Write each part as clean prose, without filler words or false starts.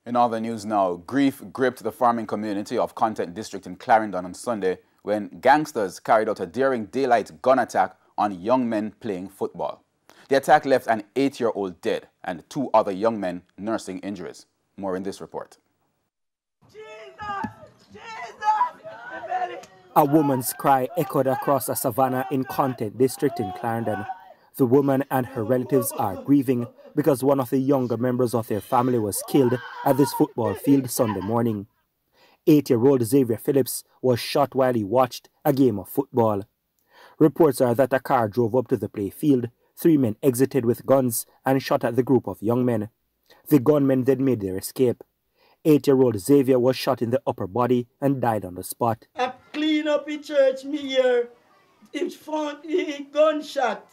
In other news now, grief gripped the farming community of Content District in Clarendon on Sunday when gangsters carried out a daring daylight gun attack on young men playing football. The attack left an 8-year-old dead and 2 other young men nursing injuries. More in this report. Jesus! Jesus! A woman's cry echoed across a savannah in Content District in Clarendon. The woman and her relatives are grieving because one of the younger members of their family was killed at this football field Sunday morning. 8-year-old Xavier Phillips was shot while he watched a game of football. Reports are that a car drove up to the play field. 3 men exited with guns and shot at the group of young men. The gunmen then made their escape. 8-year-old Xavier was shot in the upper body and died on the spot. I clean up the church me here. It found the gunshot.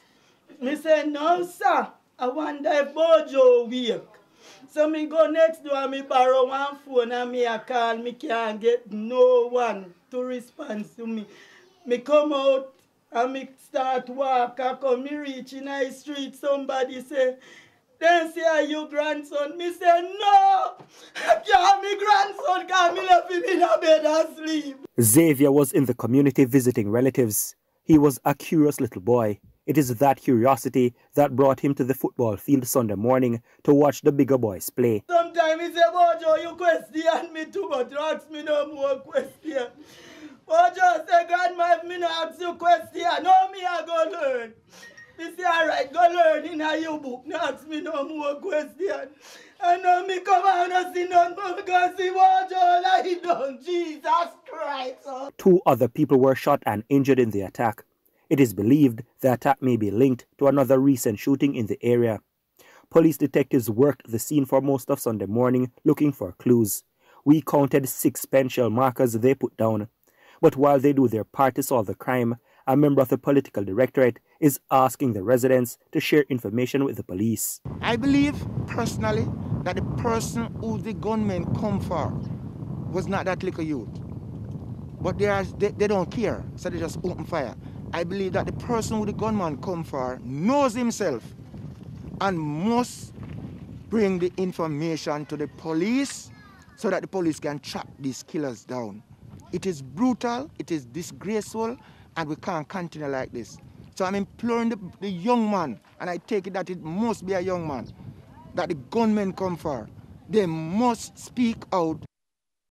Me say, no sir, I wonder if Bojo wake. So me go next door and me borrow one phone and me a call. Me can't get no one to respond to me. Me come out and me start walk. I come me reach in the street. Somebody say, then say, are you grandson? Me say, no. I can't me grandson because me left him in a bed asleep. Xavier was in the community visiting relatives. He was a curious little boy. It is that curiosity that brought him to the football field Sunday morning to watch the bigger boys play. Sometimes he say, Bojo, you question me too much. You ask me no more question. Bojo say, Grandma, if me no ask you question, no me I go learn. Me say, all right, go learn in a your book. No ask me no more question. And now me come out and see none but because see Bojo lie down. Jesus Christ. 2 other people were shot and injured in the attack. It is believed the attack may be linked to another recent shooting in the area. Police detectives worked the scene for most of Sunday morning looking for clues. We counted 6 pencil markers they put down. But while they do their part to solve the crime, a member of the political directorate is asking the residents to share information with the police. I believe personally that the person who the gunmen come for was not that little youth. But they don't care, so they just open fire. I believe that the person who the gunman come for knows himself and must bring the information to the police so that the police can track these killers down. It is brutal, it is disgraceful, and we can't continue like this. So I'm imploring the young man, and I take it that it must be a young man, that the gunmen come for. They must speak out